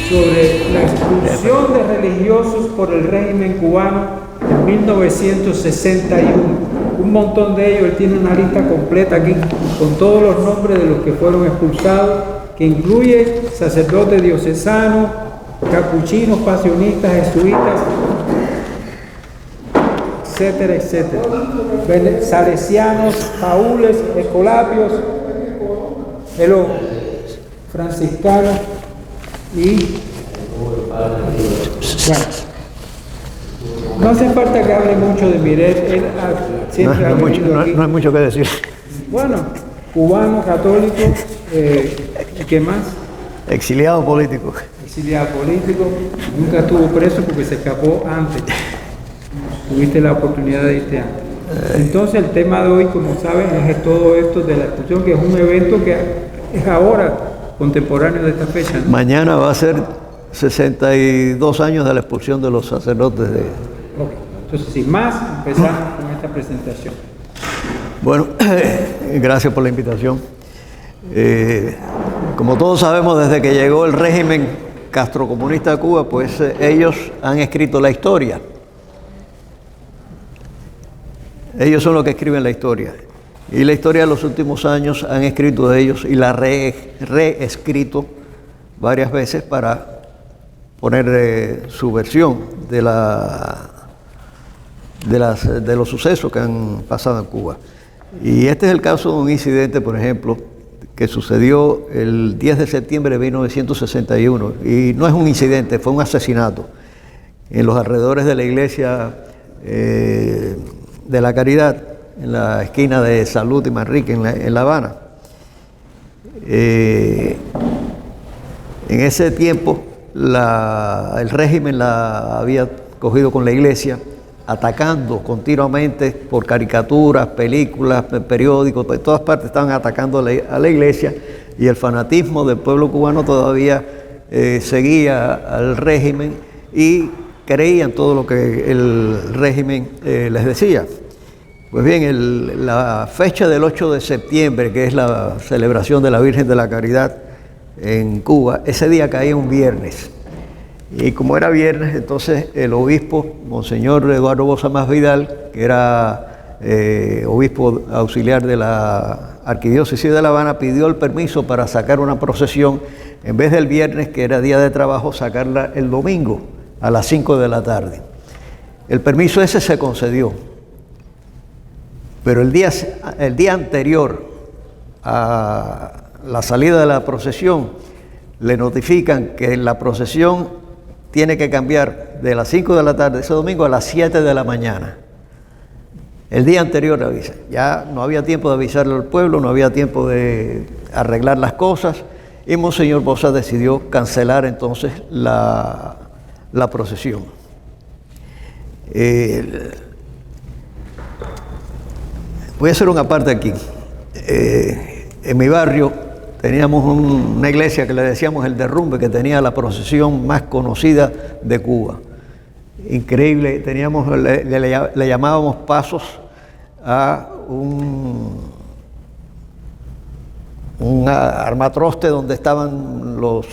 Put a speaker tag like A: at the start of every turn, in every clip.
A: sobre la expulsión de religiosos por el régimen cubano en 1961. Un montón de ellos, él tiene una lista completa aquí con todos los nombres de los que fueron expulsados, que incluye sacerdotes diocesanos, capuchinos, pasionistas, jesuitas, etcétera, etcétera. Salesianos, paules, escolapios, franciscanos y bueno, no hace falta que hable mucho de Miret, él siempre ha venido aquí.
B: No hay mucho que decir.
A: Bueno, cubano, católico, ¿qué más?
B: Exiliado político.
A: Exiliado político, nunca estuvo preso porque se escapó antes. Tuviste la oportunidad de irte antes. Entonces el tema de hoy, como saben, es todo esto de la expulsión, que es un evento que es ahora contemporáneo de esta fecha, ¿no?
B: Mañana va a ser 62 años de la expulsión de los sacerdotes de...
A: Ok, entonces sin más, empezamos con esta presentación.
B: Bueno, gracias por la invitación. Como todos sabemos, desde que llegó el régimen castrocomunista de Cuba, pues ellos han escrito la historia. Ellos son los que escriben la historia. Y la historia de los últimos años han escrito de ellos y la reescrito varias veces para poner su versión de los sucesos que han pasado en Cuba. Y este es el caso de un incidente, por ejemplo, que sucedió el 10 de septiembre de 1961. Y no es un incidente, fue un asesinato en los alrededores de la iglesia de la Caridad, en la esquina de Salud y Manrique, en La Habana. En ese tiempo, el régimen la había cogido con la iglesia, atacando continuamente por caricaturas, películas, periódicos, por todas partes estaban atacando a la iglesia, y el fanatismo del pueblo cubano todavía seguía al régimen y creían todo lo que el régimen les decía. Pues bien, la fecha del 8 de septiembre, que es la celebración de la Virgen de la Caridad en Cuba, ese día caía un viernes. Y como era viernes, entonces el obispo, Monseñor Eduardo Boza Más Vidal, que era obispo auxiliar de la Arquidiócesis de La Habana, pidió el permiso para sacar una procesión, en vez del viernes, que era día de trabajo, sacarla el domingo a las 5 de la tarde. El permiso ese se concedió, pero el día anterior a la salida de la procesión le notifican que la procesión tiene que cambiar de las 5 de la tarde ese domingo a las 7 de la mañana. El día anterior avisa. Ya no había tiempo de avisarle al pueblo, no había tiempo de arreglar las cosas, y Monseñor Boza decidió cancelar entonces la procesión. Voy a hacer una parte aquí. En mi barrio teníamos una iglesia que le decíamos El Derrumbe, que tenía la procesión más conocida de Cuba. Increíble, le llamábamos pasos a un armatroste donde estaban los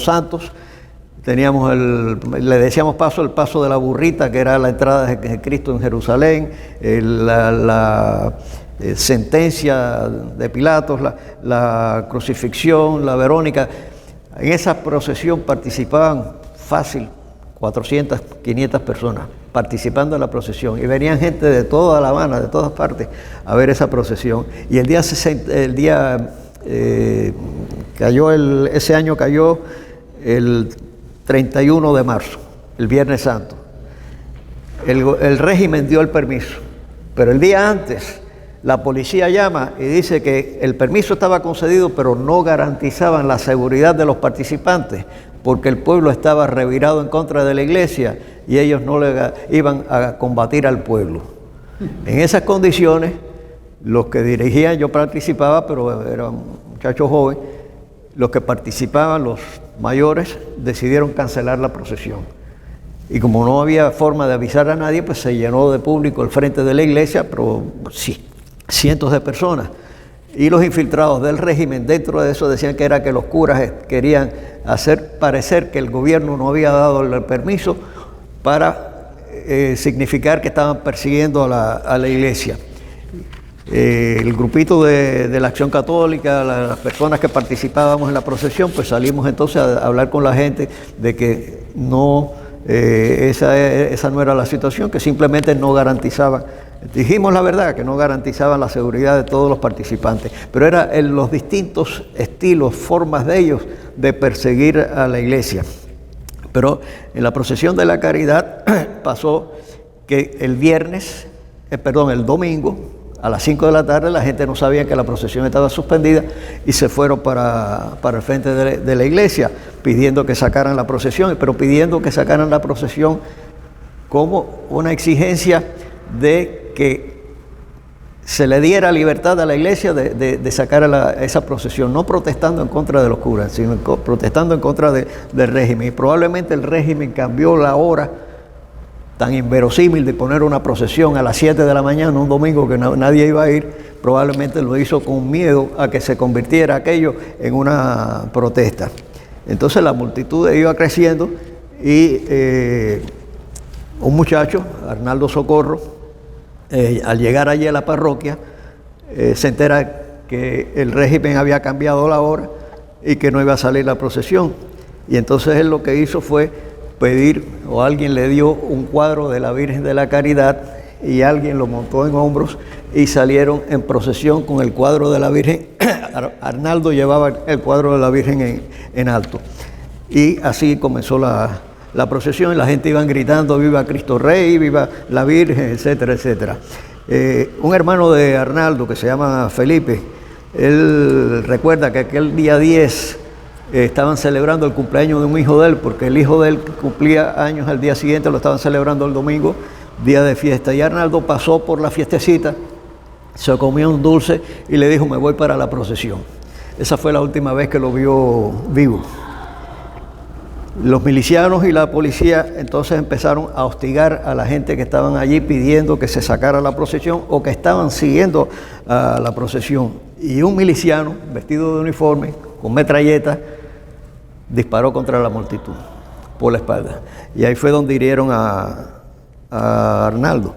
B: santos. Le decíamos el paso de la burrita, que era la entrada de Cristo en Jerusalén, la sentencia de Pilatos, la crucifixión, la Verónica. En esa procesión participaban fácil 400, 500 personas participando en la procesión, y venían gente de toda La Habana, de todas partes, a ver esa procesión. Y ese año cayó el 31 de marzo, el Viernes Santo. El régimen dio el permiso, pero el día antes la policía llama y dice que el permiso estaba concedido, pero no garantizaban la seguridad de los participantes, porque el pueblo estaba revirado en contra de la iglesia y ellos no le iban a combatir al pueblo. En esas condiciones, los que dirigían, yo participaba, pero era un muchacho joven, los que participaban, los mayores, decidieron cancelar la procesión. Y como no había forma de avisar a nadie, pues se llenó de público el frente de la iglesia, pero sí, cientos de personas. Y los infiltrados del régimen dentro de eso decían que era que los curas querían hacer parecer que el gobierno no había dado el permiso para significar que estaban persiguiendo a la iglesia. El grupito de la Acción Católica, las personas que participábamos en la procesión, pues salimos entonces a hablar con la gente de que no, esa no era la situación, que simplemente no garantizaban. Dijimos la verdad, que no garantizaban la seguridad de todos los participantes, pero era en los distintos estilos, formas de ellos de perseguir a la iglesia. Pero en la procesión de la caridad pasó que el domingo, a las 5 de la tarde, la gente no sabía que la procesión estaba suspendida y se fueron para el frente de la iglesia pidiendo que sacaran la procesión, pero pidiendo que sacaran la procesión como una exigencia de que se le diera libertad a la iglesia de sacar esa procesión, no protestando en contra de los curas, sino protestando en contra del régimen. Y probablemente el régimen cambió la hora tan inverosímil de poner una procesión a las 7 de la mañana, un domingo que nadie iba a ir, probablemente lo hizo con miedo a que se convirtiera aquello en una protesta. Entonces la multitud iba creciendo y un muchacho, Arnaldo Socorro, al llegar allí a la parroquia, se entera que el régimen había cambiado la hora y que no iba a salir la procesión. Y entonces él lo que hizo fue pedir, o alguien le dio un cuadro de la Virgen de la Caridad y alguien lo montó en hombros y salieron en procesión con el cuadro de la Virgen. Arnaldo llevaba el cuadro de la Virgen en alto. Y así comenzó la procesión y la gente iban gritando viva Cristo Rey, viva la Virgen, etcétera, etcétera. Un hermano de Arnaldo que se llama Felipe, él recuerda que aquel día 10 estaban celebrando el cumpleaños de un hijo de él, porque el hijo de él cumplía años al día siguiente, lo estaban celebrando el domingo, día de fiesta. Y Arnaldo pasó por la fiestecita, se comió un dulce y le dijo, me voy para la procesión. Esa fue la última vez que lo vio vivo. Los milicianos y la policía entonces empezaron a hostigar a la gente que estaban allí pidiendo que se sacara la procesión o que estaban siguiendo a la procesión. Y un miliciano vestido de uniforme, con metralleta, disparó contra la multitud por la espalda. Y ahí fue donde hirieron a Arnaldo.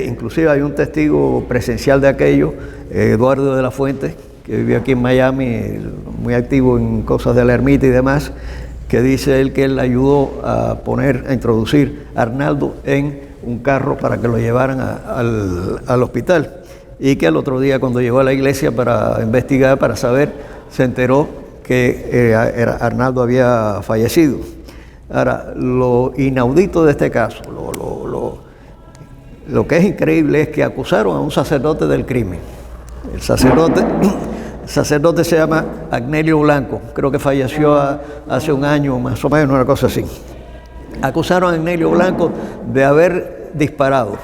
B: Inclusive hay un testigo presencial de aquello, Eduardo de la Fuente, que vive aquí en Miami, muy activo en cosas de la ermita y demás, que dice él que él ayudó a introducir a Arnaldo en un carro para que lo llevaran al hospital. Y que al otro día, cuando llegó a la iglesia para investigar, para saber, se enteró que Arnaldo había fallecido. Ahora, lo inaudito de este caso, lo que es increíble es que acusaron a un sacerdote del crimen. El sacerdote se llama Agnelio Blanco, creo que falleció hace un año, más o menos, una cosa así. Acusaron a Agnelio Blanco de haber disparado.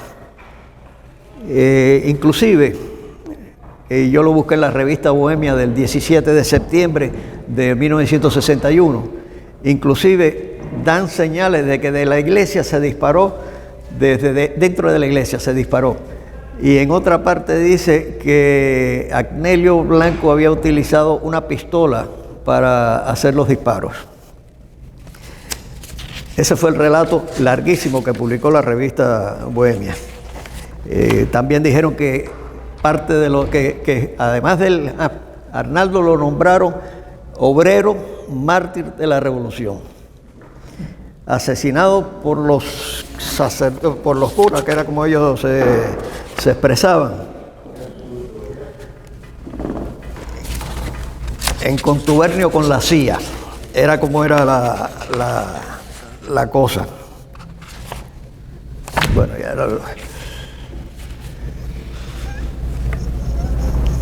B: Inclusive, yo lo busqué en la revista Bohemia del 17 de septiembre de 1961, inclusive dan señales de que de la iglesia se disparó, dentro de la iglesia se disparó. Y en otra parte dice que Agnelio Blanco había utilizado una pistola para hacer los disparos. Ese fue el relato larguísimo que publicó la revista Bohemia. También dijeron que parte de lo que además del Arnaldo lo nombraron obrero mártir de la revolución, asesinado por los curas, que era como ellos se expresaban, en contubernio con la CIA, era como era la cosa. Bueno, ya era.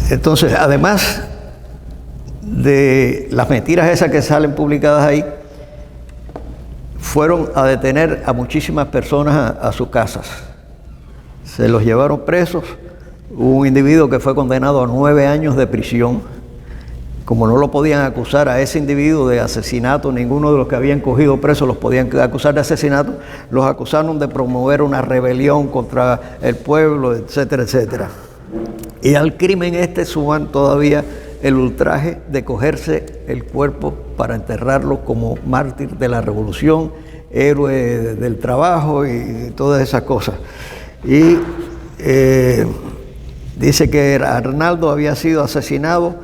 B: Entonces, además de las mentiras esas que salen publicadas ahí, fueron a detener a muchísimas personas a sus casas. Se los llevaron presos. Hubo un individuo que fue condenado a 9 años de prisión. Como no lo podían acusar a ese individuo de asesinato, ninguno de los que habían cogido presos los podían acusar de asesinato, los acusaron de promover una rebelión contra el pueblo, etcétera, etcétera. Y al crimen suman todavía el ultraje de cogerse el cuerpo para enterrarlo como mártir de la revolución, héroe del trabajo y todas esas cosas. Y dice que Arnaldo había sido asesinado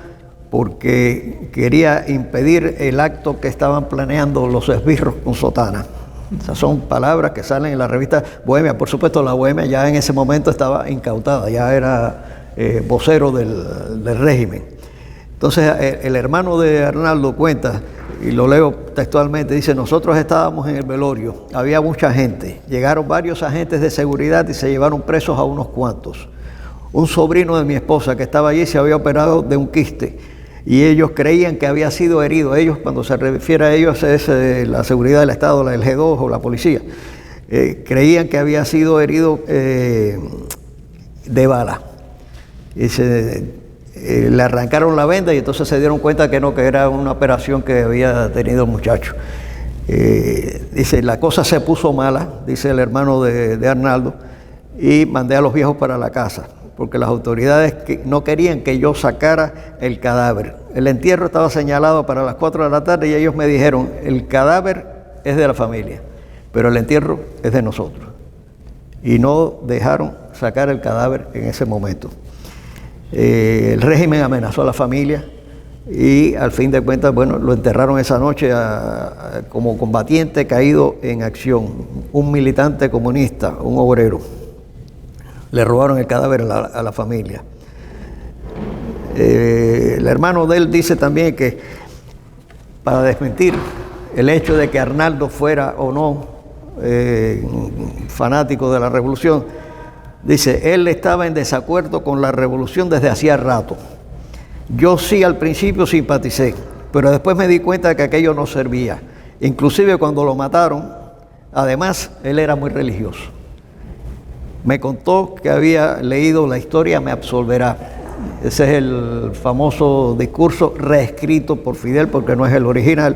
B: porque quería impedir el acto que estaban planeando los esbirros con sotana. Esas son palabras que salen en la revista Bohemia. Por supuesto, la Bohemia ya en ese momento estaba incautada, ya era vocero del régimen. Entonces, el hermano de Arnaldo cuenta, y lo leo textualmente, dice: nosotros estábamos en el velorio, había mucha gente, llegaron varios agentes de seguridad y se llevaron presos a unos cuantos. Un sobrino de mi esposa que estaba allí se había operado de un quiste y ellos creían que había sido herido. Ellos, cuando se refiere a ellos, es la seguridad del Estado, el G2 o la policía. Creían que había sido herido de bala. Y le arrancaron la venda y entonces se dieron cuenta que no, que era una operación que había tenido el muchacho. Dice, la cosa se puso mala, dice el hermano de Arnaldo, y mandé a los viejos para la casa, porque las autoridades no querían que yo sacara el cadáver. El entierro estaba señalado para las 4 de la tarde y ellos me dijeron, el cadáver es de la familia, pero el entierro es de nosotros. Y no dejaron sacar el cadáver en ese momento. El régimen amenazó a la familia y al fin de cuentas, bueno, lo enterraron esa noche como combatiente caído en acción, un militante comunista, un obrero. Le robaron el cadáver a la familia. El hermano de él dice también que, para desmentir el hecho de que Arnaldo fuera o no fanático de la revolución, dice, él estaba en desacuerdo con la revolución desde hacía rato. Yo sí al principio simpaticé, pero después me di cuenta de que aquello no servía. Inclusive cuando lo mataron, además, él era muy religioso. Me contó que había leído la historia, me absolverá. Ese es el famoso discurso reescrito por Fidel, porque no es el original.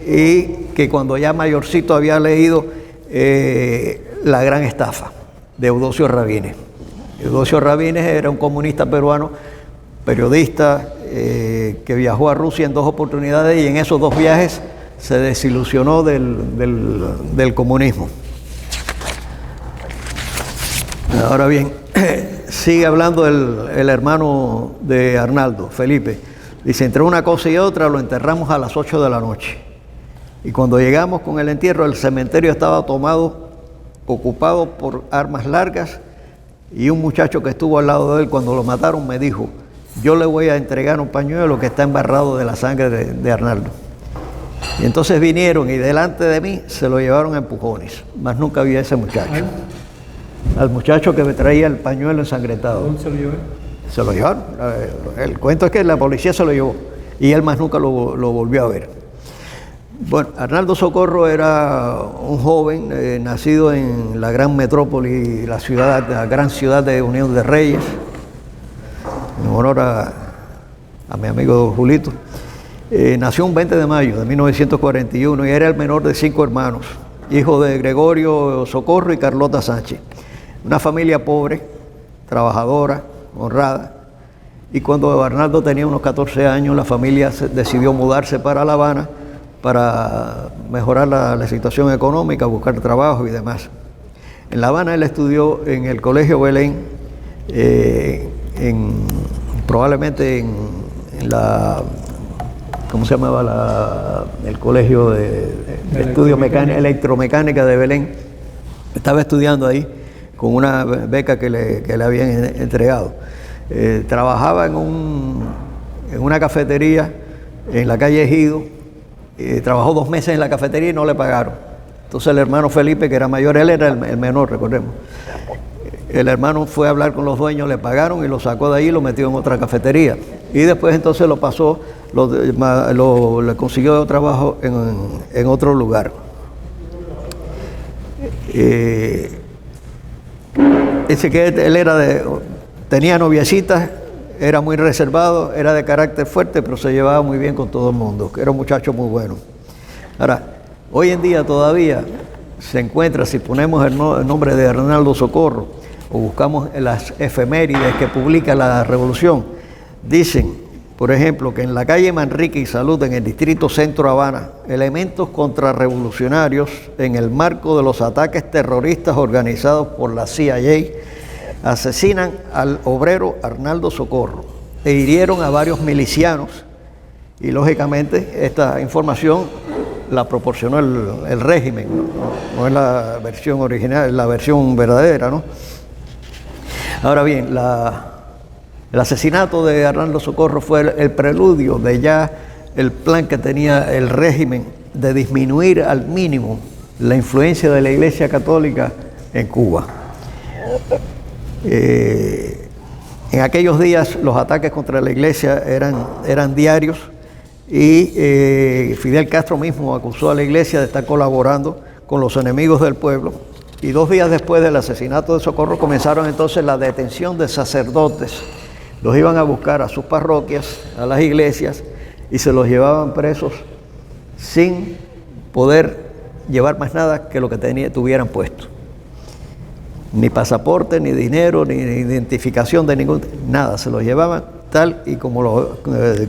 B: Y que cuando ya mayorcito había leído La gran estafa, de Eudocio Rabines. Eudocio Rabines era un comunista peruano, periodista, que viajó a Rusia en 2 oportunidades y en esos 2 viajes se desilusionó del comunismo. Ahora bien, sigue hablando el hermano de Arnaldo, Felipe. Dice, entre una cosa y otra lo enterramos a las 8 de la noche. Y cuando llegamos con el entierro, el cementerio estaba ocupado por armas largas, y un muchacho que estuvo al lado de él cuando lo mataron me dijo, yo le voy a entregar un pañuelo que está embarrado de la sangre de Arnaldo. Y entonces vinieron y delante de mí se lo llevaron a empujones, mas nunca vi a ese muchacho. Al muchacho que me traía el pañuelo ensangrentado.
A: ¿Dónde se lo llevó?
B: Se lo llevaron. El cuento es que la policía se lo llevó y él más nunca lo volvió a ver. Bueno, Arnaldo Socorro era un joven nacido en la gran metrópoli, la gran ciudad de Unión de Reyes, en honor a mi amigo Julito. Nació un 20 de mayo de 1941 y era el menor de 5 hermanos, hijo de Gregorio Socorro y Carlota Sánchez. Una familia pobre, trabajadora, honrada. Y cuando Arnaldo tenía unos 14 años, la familia decidió mudarse para La Habana para mejorar la situación económica, buscar trabajo y demás. En La Habana él estudió en el Colegio Belén, probablemente en la, ¿cómo se llamaba? El Colegio de Estudios Electromecánica de Belén. Estaba estudiando ahí con una beca que le habían entregado. Trabajaba en una cafetería en la calle Ejido. Trabajó 2 meses en la cafetería y no le pagaron. Entonces el hermano Felipe, que era mayor, él era el menor, recordemos. El hermano fue a hablar con los dueños, le pagaron y lo sacó de ahí y lo metió en otra cafetería. Y después entonces lo pasó, le consiguió trabajo en otro lugar. Dice que él tenía noviecitas, era muy reservado, era de carácter fuerte, pero se llevaba muy bien con todo el mundo, que era un muchacho muy bueno. Ahora, hoy en día todavía se encuentra, si ponemos el nombre de Arnaldo Socorro, o buscamos las efemérides que publica la Revolución, dicen, por ejemplo, que en la calle Manrique y Salud, en el distrito Centro Habana, elementos contrarrevolucionarios, en el marco de los ataques terroristas organizados por la CIA, asesinan al obrero Arnaldo Socorro e hirieron a varios milicianos. Y lógicamente esta información la proporcionó el régimen, no es la versión original, es la versión verdadera, ¿no? Ahora bien, el asesinato de Arnaldo Socorro fue el preludio de ya el plan que tenía el régimen de disminuir al mínimo la influencia de la Iglesia Católica en Cuba. En aquellos días los ataques contra la Iglesia eran diarios y Fidel Castro mismo acusó a la Iglesia de estar colaborando con los enemigos del pueblo. Y 2 días después del asesinato de Socorro comenzaron entonces la detención de sacerdotes. Los iban a buscar a sus parroquias, a las iglesias, y se los llevaban presos sin poder llevar más nada que lo que tuvieran puesto. Ni pasaporte, ni dinero, ni identificación de nada. Se los llevaban tal y como los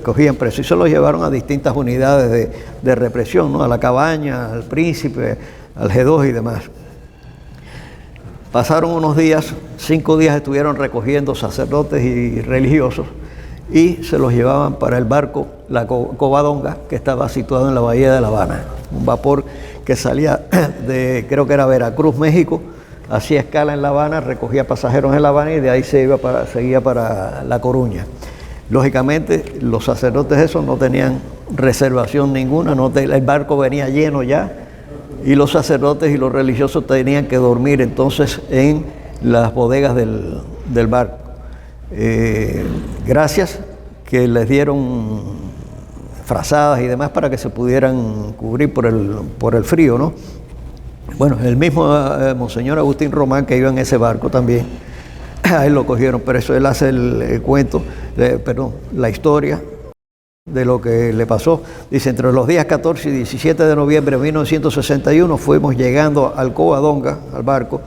B: cogían presos. Y se los llevaron a distintas unidades de represión, ¿no? A La Cabaña, al Príncipe, al G2 y demás. Pasaron unos días, 5 días estuvieron recogiendo sacerdotes y religiosos y se los llevaban para el barco La Covadonga, que estaba situado en la bahía de La Habana. Un vapor que salía de, creo que era Veracruz, México, hacía escala en La Habana, recogía pasajeros en La Habana y de ahí seguía para La Coruña. Lógicamente, los sacerdotes esos no tenían reservación ninguna, el barco venía lleno ya, y los sacerdotes y los religiosos tenían que dormir entonces en las bodegas del barco. Gracias que les dieron frazadas y demás para que se pudieran cubrir por el frío, ¿no? Bueno, el mismo Monseñor Agustín Román, que iba en ese barco también, a él lo cogieron, pero eso él hace el cuento, la historia de lo que le pasó. Dice, entre los días 14 y 17 de noviembre de 1961 fuimos llegando al Covadonga, al barco,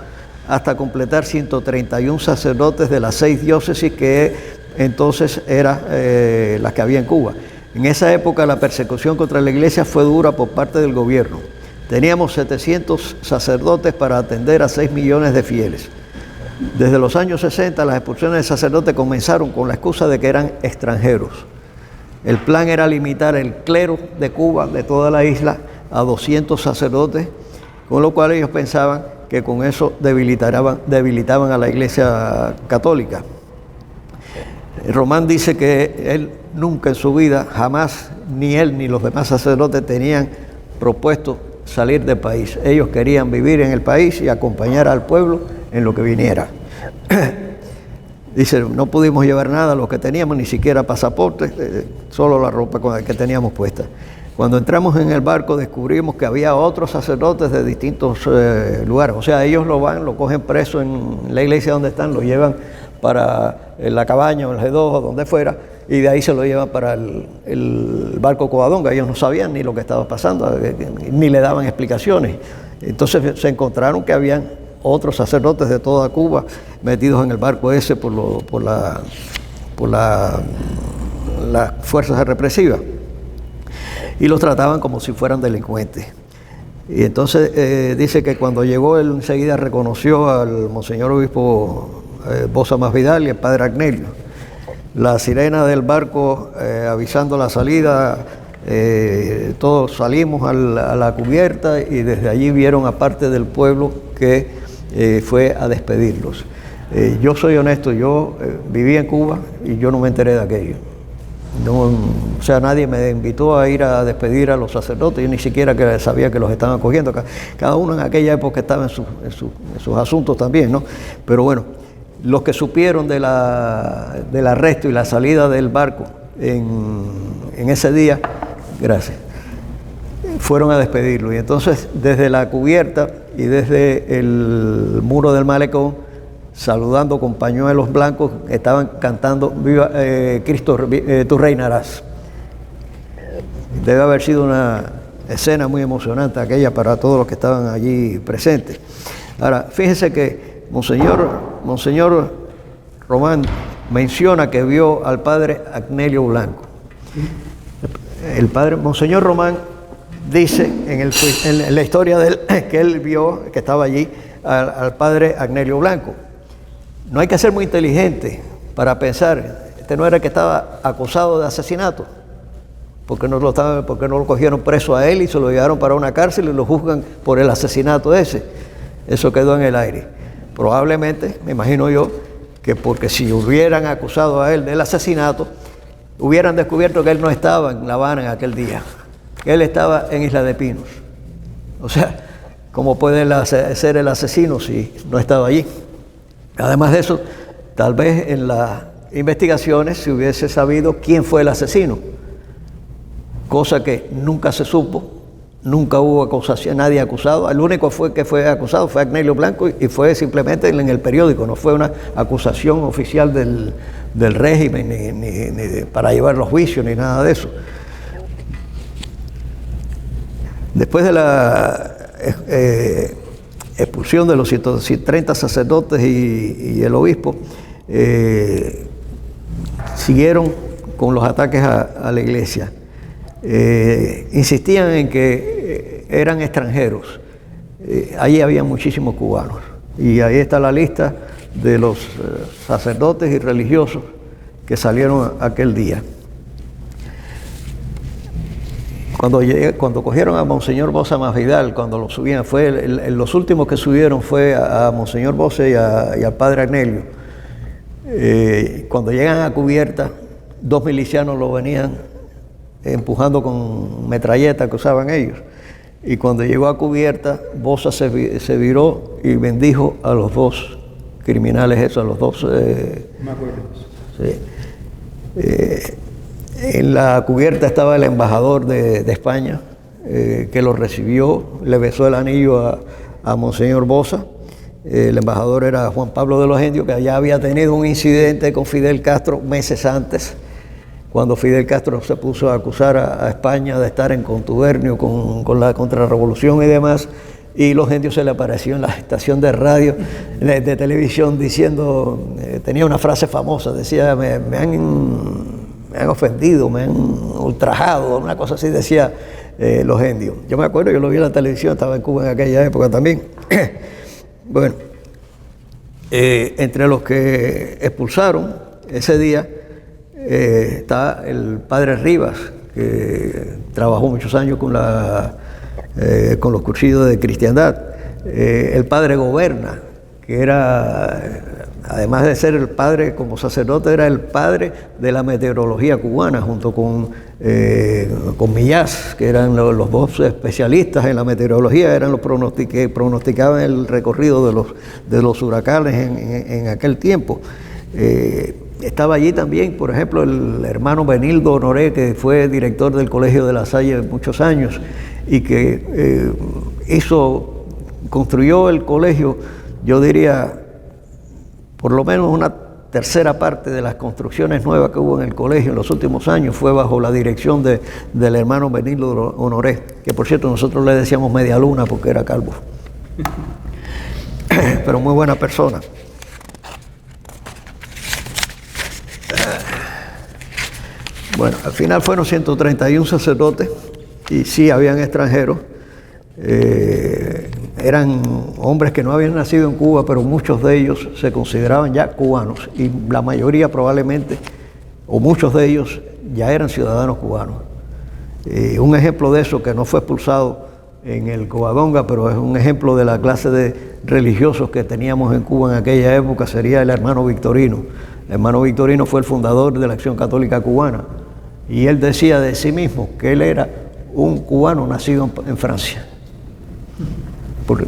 B: hasta completar 131 sacerdotes de las 6 diócesis que entonces eran las que había en Cuba. En esa época la persecución contra la Iglesia fue dura por parte del gobierno. Teníamos 700 sacerdotes para atender a 6 millones de fieles. Desde los años 60 las expulsiones de sacerdotes comenzaron con la excusa de que eran extranjeros. El plan era limitar el clero de Cuba, de toda la isla, a 200 sacerdotes, con lo cual ellos pensaban que con eso debilitaban a la Iglesia Católica. Román dice que él nunca en su vida, jamás, ni él ni los demás sacerdotes tenían propuesto salir del país. Ellos querían vivir en el país y acompañar al pueblo en lo que viniera. Dice, no pudimos llevar nada, lo que teníamos, ni siquiera pasaporte, solo la ropa que teníamos puesta. Cuando entramos en el barco descubrimos que había otros sacerdotes de distintos lugares. O sea, ellos lo cogen preso en la iglesia donde están, lo llevan para La Cabaña o el G2 o donde fuera, y de ahí se lo llevan para el barco Covadonga. Ellos no sabían ni lo que estaba pasando, ni le daban explicaciones. Entonces se encontraron que habían otros sacerdotes de toda Cuba metidos en el barco ese por las fuerzas represivas, y los trataban como si fueran delincuentes. Y entonces dice que cuando llegó él enseguida reconoció al Monseñor Obispo Boza Masvidal y al Padre Agnelio. La sirena del barco avisando la salida, todos salimos a la cubierta y desde allí vieron a parte del pueblo que fue a despedirlos. Yo soy honesto, yo viví en Cuba y yo no me enteré de aquello. No, o sea, nadie me invitó a ir a despedir a los sacerdotes, yo ni siquiera que sabía que los estaban acogiendo. Cada uno en aquella época estaba en sus asuntos también, ¿no? Pero bueno, los que supieron del arresto y la salida del barco en ese día, gracias, fueron a despedirlo. Y entonces desde la cubierta y desde el muro del malecón, saludando con pañuelos blancos, estaban cantando Viva Cristo, tú reinarás. Debe haber sido una escena muy emocionante aquella para todos los que estaban allí presentes. Ahora, fíjense que Monseñor Román menciona que vio al padre Agnello Blanco. El padre Monseñor Román dice en la historia de él, que él vio, que estaba allí, al padre Agnello Blanco. No hay que ser muy inteligente para pensar, este no era el que estaba acusado de asesinato, porque no lo cogieron preso a él y se lo llevaron para una cárcel y lo juzgan por el asesinato ese. Eso quedó en el aire. Probablemente, me imagino yo, que porque si hubieran acusado a él del asesinato, hubieran descubierto que él no estaba en La Habana en aquel día, que él estaba en Isla de Pinos. O sea, ¿cómo puede ser el asesino si no estaba allí? Además de eso, tal vez en las investigaciones se hubiese sabido quién fue el asesino, cosa que nunca se supo, nunca hubo acusación, nadie acusado. El único que fue acusado fue Agnello Blanco y fue simplemente en el periódico, no fue una acusación oficial del régimen, ni para llevar los juicios, ni nada de eso. Después de la expulsión de los 130 sacerdotes y el obispo, siguieron con los ataques a la iglesia. Insistían en que eran extranjeros. Allí había muchísimos cubanos y ahí está la lista de los sacerdotes y religiosos que salieron aquel día. Cuando cogieron a Monseñor Bosa Masvidal, cuando lo subían, los últimos que subieron fue a Monseñor Bosa y al padre Agnello. Cuando llegan a cubierta, 2 milicianos lo venían empujando con metralletas que usaban ellos. Y cuando llegó a cubierta, Bosa se viró y bendijo a los 2 criminales esos, a los 2...
A: Me acuerdo.
B: Sí. En la cubierta estaba el embajador de España, que lo recibió, le besó el anillo a Monseñor Bosa. El embajador era Juan Pablo de los Indios, que ya había tenido un incidente con Fidel Castro meses antes, cuando Fidel Castro se puso a acusar a España de estar en contubernio con la contrarrevolución y demás, y los indios se le apareció en la estación de radio, de televisión, diciendo, tenía una frase famosa, decía, me han ofendido, me han ultrajado, una cosa así decía los indios. Yo me acuerdo, yo lo vi en la televisión, estaba en Cuba en aquella época también. Bueno, entre los que expulsaron ese día está el padre Rivas, que trabajó muchos años con los cursillos de cristiandad. El padre Goberna, que era, además de ser el padre como sacerdote, era el padre de la meteorología cubana, junto con Millás, que eran los 2 especialistas en la meteorología, eran los que pronosticaban el recorrido de los huracanes en aquel tiempo. Estaba allí también, por ejemplo, el hermano Benildo Honoré, que fue director del Colegio de La Salle muchos años y que construyó el colegio, yo diría, por lo menos una tercera parte de las construcciones nuevas que hubo en el colegio en los últimos años fue bajo la dirección del hermano Benildo Honoré, que por cierto nosotros le decíamos media luna porque era calvo, pero muy buena persona. Bueno, al final fueron 131 sacerdotes y sí habían extranjeros. Eran hombres que no habían nacido en Cuba, pero muchos de ellos se consideraban ya cubanos y la mayoría probablemente, o muchos de ellos, ya eran ciudadanos cubanos. Un ejemplo de eso, que no fue expulsado en el Covadonga, pero es un ejemplo de la clase de religiosos que teníamos en Cuba en aquella época, sería el hermano Victorino. El hermano Victorino fue el fundador de la Acción Católica Cubana y él decía de sí mismo que él era un cubano nacido en Francia,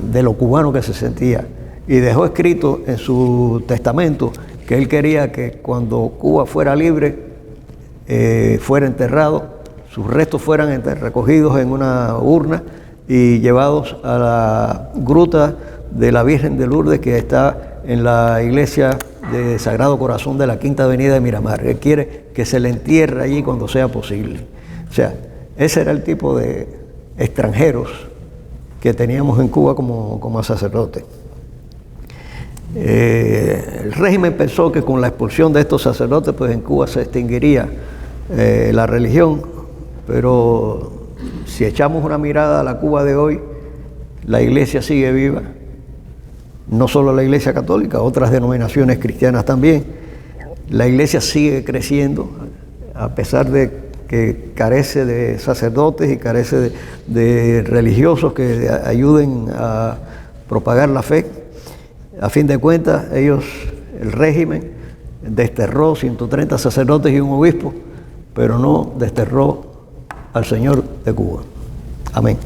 B: de lo cubano que se sentía, y dejó escrito en su testamento que él quería que cuando Cuba fuera libre fuera enterrado, sus restos fueran recogidos en una urna y llevados a la gruta de la Virgen de Lourdes, que está en la iglesia de Sagrado Corazón de la Quinta Avenida de Miramar. Él quiere que se le entierre allí cuando sea posible. O sea, ese era el tipo de extranjeros que teníamos en Cuba como sacerdote. El régimen pensó que con la expulsión de estos sacerdotes, pues en Cuba se extinguiría la religión, pero si echamos una mirada a la Cuba de hoy, la iglesia sigue viva, no solo la iglesia católica, otras denominaciones cristianas también. La iglesia sigue creciendo, a pesar de que carece de sacerdotes y carece de religiosos que ayuden a propagar la fe. A fin de cuentas, el régimen desterró 130 sacerdotes y un obispo, pero no desterró al Señor de Cuba. Amén.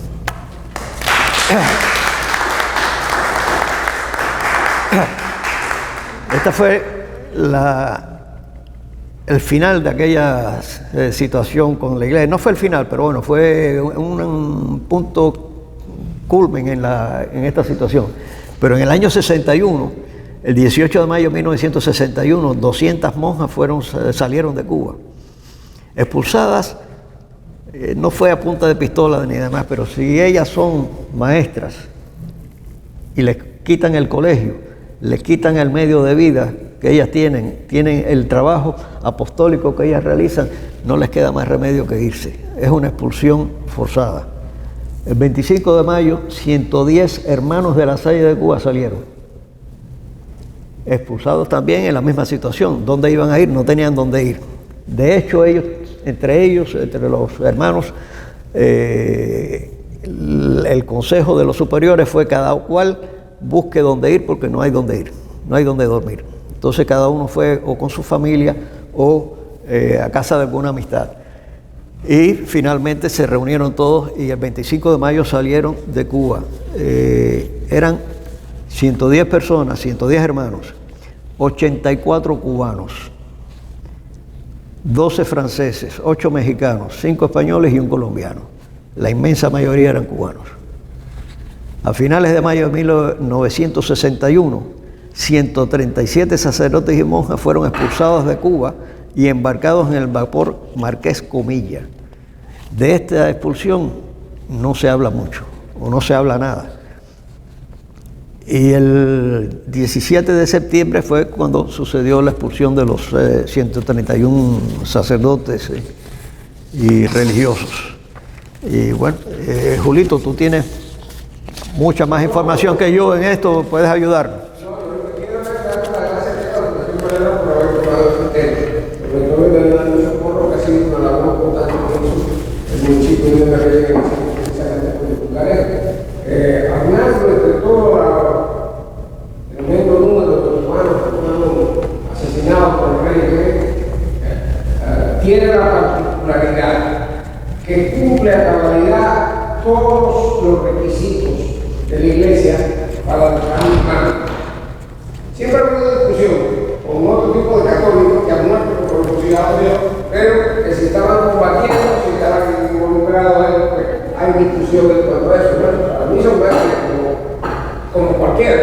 B: Esta fue el final de aquella situación con la iglesia. No fue el final, pero bueno, fue un punto culmen en esta situación. Pero en el año 61, el 18 de mayo de 1961, 200 monjas salieron de Cuba. Expulsadas, no fue a punta de pistola ni demás, pero si ellas son maestras y les quitan el colegio, les quitan el medio de vida que ellas tienen el trabajo apostólico que ellas realizan, no les queda más remedio que irse. Es una expulsión forzada. El 25 de mayo, 110 hermanos de la Salle de Cuba salieron. Expulsados también en la misma situación. ¿Dónde iban a ir? No tenían dónde ir. De hecho, entre los hermanos, el consejo de los superiores fue cada cual busque dónde ir porque no hay dónde ir, no hay dónde dormir. Entonces cada uno fue o con su familia o a casa de alguna amistad. Y finalmente se reunieron todos y el 25 de mayo salieron de Cuba. Eran 110 personas, 110 hermanos, 84 cubanos, 12 franceses, 8 mexicanos, 5 españoles y un colombiano. La inmensa mayoría eran cubanos. A finales de mayo de 1961, 137 sacerdotes y monjas fueron expulsados de Cuba y embarcados en el vapor Marqués Comilla. De esta expulsión no se habla mucho, o no se habla nada. Y el 17 de septiembre fue cuando sucedió la expulsión de los 131 sacerdotes y religiosos. Y bueno, Julito, tú tienes mucha más información que yo en esto, puedes ayudarnos.
C: Hablando entre todo el mismo número de humanos asesinados por el régimen, tiene la particularidad que cumple a cabalidad todos los requisitos de la iglesia para los humanos. Siempre ha habido discusión con otro tipo de católicos que han muerto por los cuidados de Dios, pero que si estaban combatiendo, si estaban involucrados, pues, hay discusión en cuanto a eso. Bueno, para mí son grandes como cualquiera,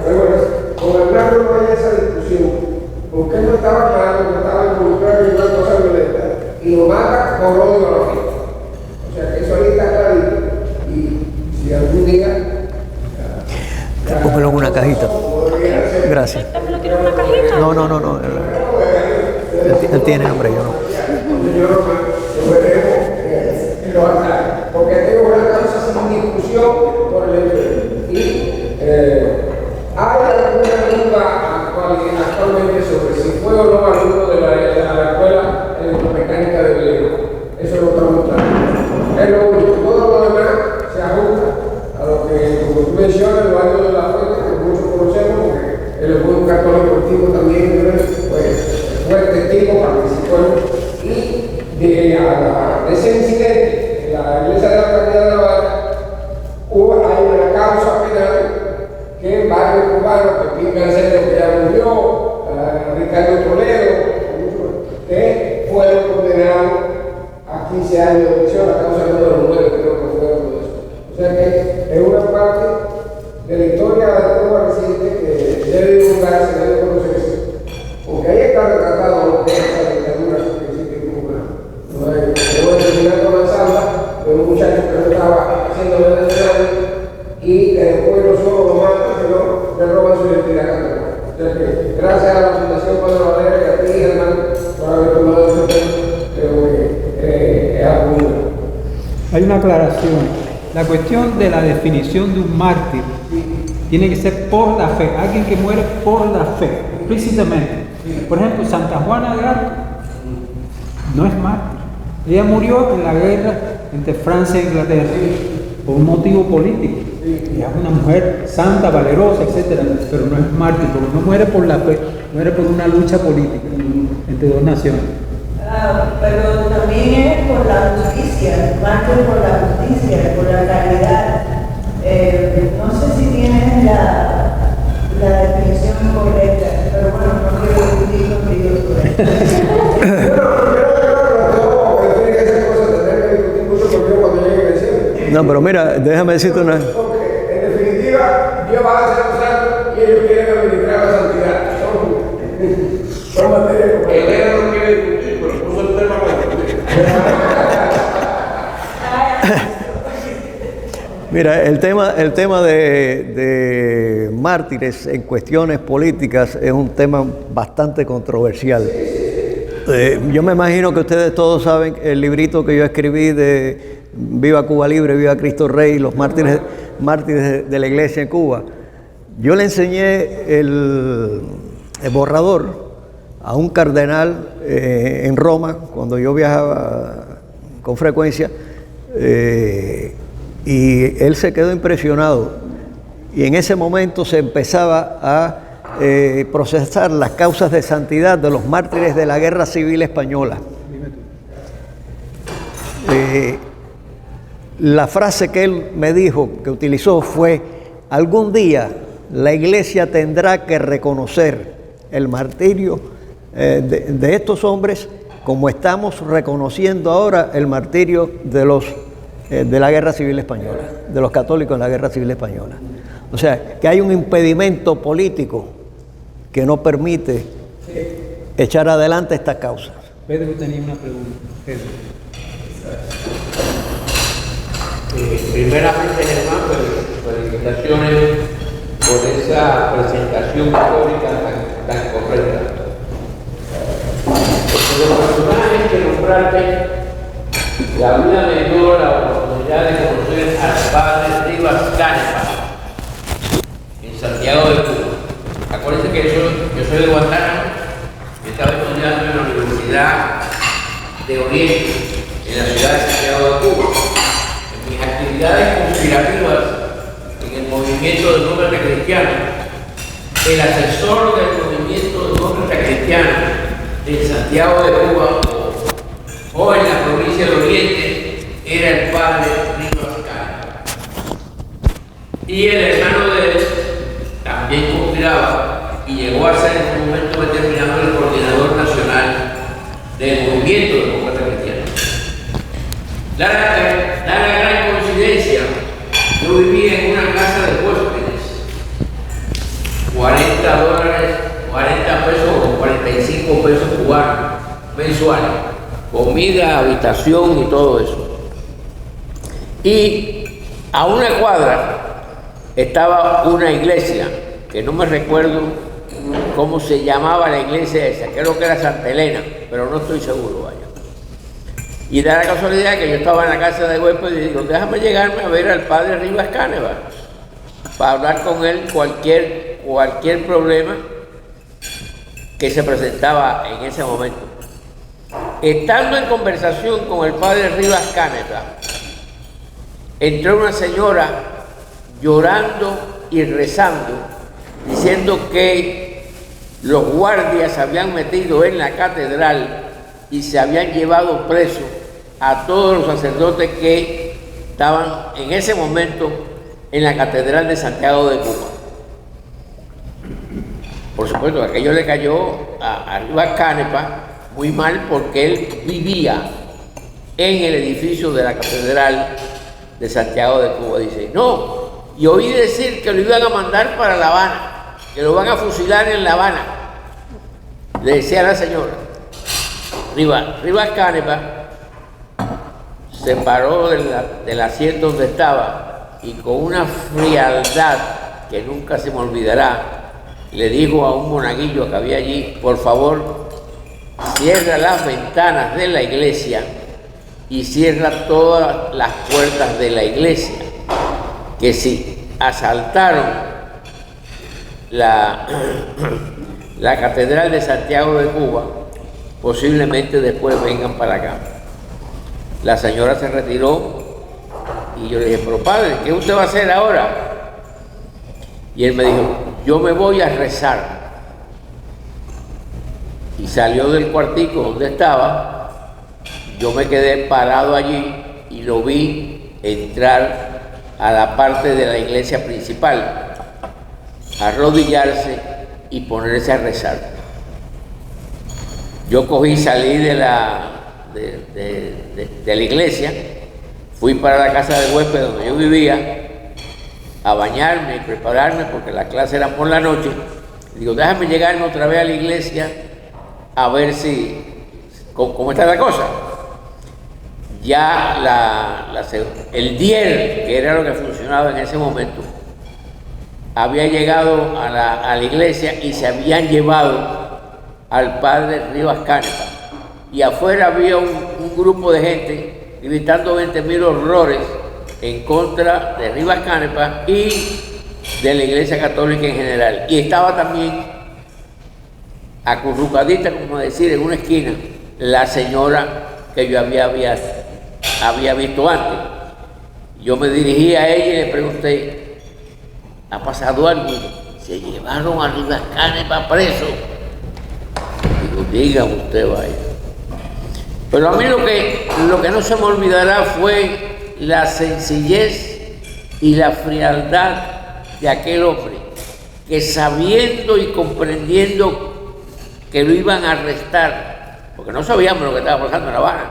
C: pero bueno, con Hernando no hay esa discusión, porque él no estaba claro, no estaba involucrado en una cosa violenta, y lo mata por odio a la fe. O sea que eso ahí está clarito, y si algún día...
B: Póngelo en una cajita. Gracias.
D: ¿Me lo tiene en una cajita?
B: No. Él tiene hambre, yo no.
C: Porque tengo una causa sin discusión por el enfermo. Y hay alguna duda actualmente sobre si fue o no alumno de la escuela electromecánica de Belén. Eso lo estamos claro. Pero todo lo demás se ajusta a lo que, como tú mencionas, los años de la fuente, que muchos conocemos, porque el pueblo católico antiguo también pues, fue testigo, participó y de ese incidente en la iglesia de la Caridad de la Barra hay una causa penal que en varios cubanos, Pepín Cancelo, que ya murió, Ricardo Toledo, que fueron condenados a 15 años de prisión, la causa número 9 creo que fue todo eso. O sea que es una parte de la historia de Cuba reciente que debe divulgarse, debe conocerse, porque ahí está retratado de esta dictadura que existe en Cuba. No es asesinato a mansalva de un muchacho que no estaba haciendo nada y después no solo lo matan, sino le roban su identidad.
A: la cuestión de la definición de un mártir tiene que ser por la fe, alguien que muere por la fe, explícitamente. Por ejemplo, Santa Juana de Arco no es mártir. Ella murió en la guerra entre Francia e Inglaterra por un motivo político. Ella es una mujer santa, valerosa, etc. Pero no es mártir, porque no muere por la fe, muere por una lucha política entre dos naciones.
D: Pero también es por la justicia, mártir por la justicia, por la caridad. No sé si tienes la definición correcta, pero bueno, no quiero discutir contigo sobre eso.
B: No, pero mira, déjame decirte una...
C: Porque, en definitiva, Dios va a ser santo y ellos quieren administrar la santidad. Son materias como...
E: Elena no quiere discutir, pero puso el tema para discutir.
B: Mira, el tema de mártires en cuestiones políticas es un tema bastante controversial. Yo me imagino que ustedes todos saben el librito que yo escribí de Viva Cuba Libre, Viva Cristo Rey, los mártires de la iglesia en Cuba. Yo le enseñé el borrador a un cardenal en Roma, cuando yo viajaba con frecuencia, y él se quedó impresionado. Y en ese momento se empezaba a procesar las causas de santidad de los mártires de la Guerra Civil Española. La frase que él me dijo, que utilizó, fue: algún día la iglesia tendrá que reconocer el martirio de estos hombres, como estamos reconociendo ahora el martirio de la Guerra Civil Española, de los católicos en la Guerra Civil Española. O sea, que hay un impedimento político que no permite echar adelante estas causas.
A: Pedro tenía una pregunta. Pedro.
E: Primeramente, Germán, felicitaciones por esa presentación histórica tan correcta. Porque los personajes que nombraste, la vida me dio la oportunidad de conocer al padre Rivas Cánepa en Santiago de Cuba. Acuérdense que yo soy de Guantánamo, estaba estudiando en la Universidad de Oriente, en la ciudad de Santiago de Cuba. En mis actividades conspirativas en el movimiento demócrata cristiano, el asesor del movimiento demócrata cristiano en Santiago de Cuba o en la provincia de Oriente era el padre Rivas Cánepa. Y el hermano de él también conspiraba y llegó a ser en un momento determinado el coordinador nacional del movimiento demócrata cristiano. La gran coincidencia, yo vivía en una casa de huéspedes, $40 o 45 pesos cubanos mensuales, comida, habitación y todo eso. Y a una cuadra estaba una iglesia, que no me recuerdo cómo se llamaba la iglesia esa, creo que era Santa Elena, pero no estoy seguro, vaya. Y da la casualidad que yo estaba en la casa de huéspedes y digo, déjame llegarme a ver al padre Rivas Cánepa para hablar con él cualquier problema que se presentaba en ese momento. Estando en conversación con el padre Rivas Cánepa, entró una señora llorando y rezando, diciendo que los guardias se habían metido en la catedral y se habían llevado presos a todos los sacerdotes que estaban en ese momento en la catedral de Santiago de Cuba. Por supuesto, aquello le cayó a Rivas Cánepa muy mal, porque él vivía en el edificio de la catedral de Santiago de Cuba. Dice, no, y oí decir que lo iban a mandar para La Habana, que lo van a fusilar en La Habana. Le decía a la señora. Rivas Cánepa se paró del asiento donde estaba y con una frialdad que nunca se me olvidará, le dijo a un monaguillo que había allí, por favor, cierra las ventanas de la iglesia y cierra todas las puertas de la iglesia, que si asaltaron la Catedral de Santiago de Cuba, posiblemente después vengan para acá. La señora se retiró y yo le dije, pero padre, ¿qué usted va a hacer ahora? Y él me dijo, yo me voy a rezar. Y salió del cuartico donde estaba, yo me quedé parado allí y lo vi entrar a la parte de la iglesia principal, arrodillarse y ponerse a rezar. Yo salí de la iglesia, fui para la casa de huésped donde yo vivía, a bañarme y prepararme porque las clases eran por la noche. Digo, déjame llegarme otra vez a la iglesia a ver cómo está la cosa. Ya el diel, que era lo que funcionaba en ese momento, había llegado a la iglesia y se habían llevado al padre Rivas Canepa. Y afuera había un grupo de gente gritando 20.000 horrores en contra de Rivas Canepa y de la Iglesia Católica en general. Y estaba también acurrucadita, como decir, en una esquina, la señora que yo había visto antes. Yo me dirigí a ella y le pregunté, ¿ha pasado algo? Se llevaron a Rivas Canepa preso. Digo, diga usted, vaya. Pero a mí lo que no se me olvidará fue la sencillez y la frialdad de aquel hombre, que sabiendo y comprendiendo que lo iban a arrestar, porque no sabíamos lo que estaba pasando en La Habana,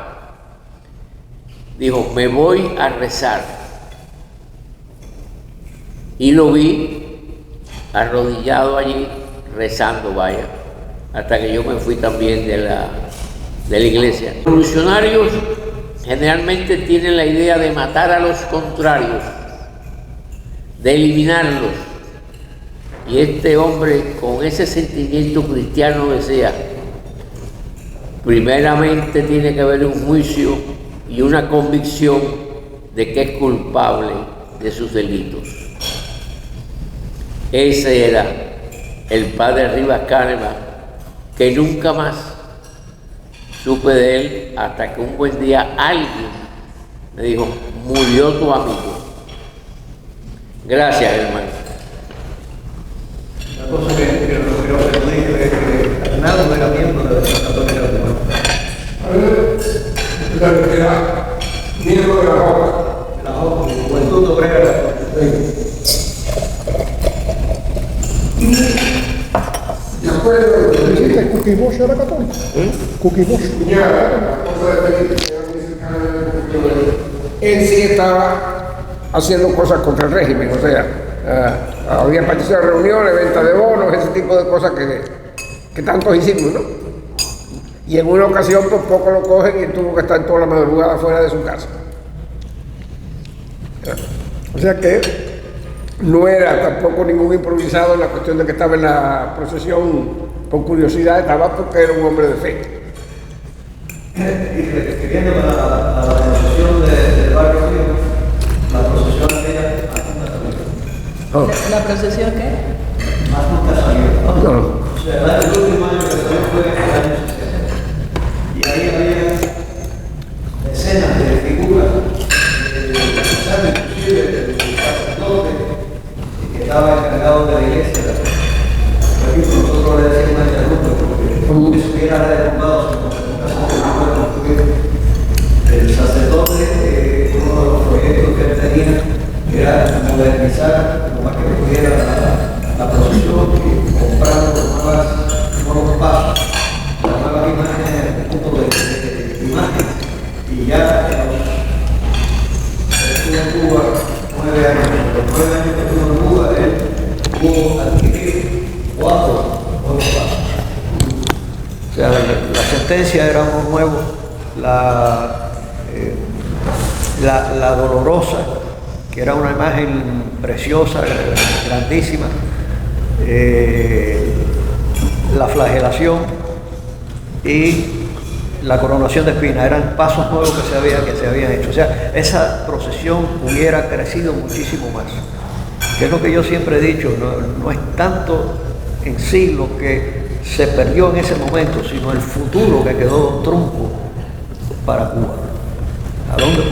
E: dijo, me voy a rezar. Y lo vi arrodillado allí, rezando, vaya, hasta que yo me fui también de la iglesia. Los revolucionarios generalmente tienen la idea de matar a los contrarios, de eliminarlos. Y este hombre, con ese sentimiento cristiano, decía, primeramente tiene que haber un juicio y una convicción de que es culpable de sus delitos. Ese era el padre Rivas Canepa, que nunca más supe de él hasta que un buen día alguien me dijo, murió tu amigo. Gracias, hermano.
B: Una cosa que creo que tú dices es que Arnaldo era miembro de la Católica de Cuba.
C: Era miembro de la Jopa.
B: De la Jopa, de Juventud Obrera.
C: ¿De acuerdo?
F: ¿Dijiste Cookie Bush era católico? Cookie Bush.
C: Ya, la cosa de Felipe, él sí estaba haciendo cosas contra el régimen, o sea, había participado en reuniones, venta de bonos, ese tipo de cosas que tantos hicimos, ¿no? Y en una ocasión por poco lo cogen y tuvo que estar toda la madrugada fuera de su casa. O sea que no era tampoco ningún improvisado en la cuestión de que estaba en la procesión por curiosidad, estaba porque era un hombre de fe.
B: Y refiriendo a la procesión del barrio Río, la procesión aquella nunca salió.
D: ¿La procesión qué?
B: Más nunca salió.
C: No.
B: O sea, el último año que salió fue el año 60. Y ahí había decenas de figuras, inclusive del sacerdote que estaba encargado de la iglesia. Por ejemplo, nosotros le decíamos a esta grupo porque eso hubiera derrumbado su el sacerdote, uno de los proyectos que él tenía era modernizar lo más que pudiera la procesión y comprar nuevos pasos, las nuevas imágenes, el punto de imágenes. Y ya estuvo en Cuba 9 años. Los 9 años que estuvo en Cuba, él pudo adquirir 4 nuevos pasos. O sea, la sentencia era muy nuevo, la dolorosa, que era una imagen preciosa, grandísima, la flagelación y la coronación de espinas, eran pasos nuevos que se habían hecho. O sea, esa procesión hubiera crecido muchísimo más. Que es lo que yo siempre he dicho, no es tanto en sí lo que se perdió en ese momento, sino el futuro que quedó trunco para Cuba. ¿A dónde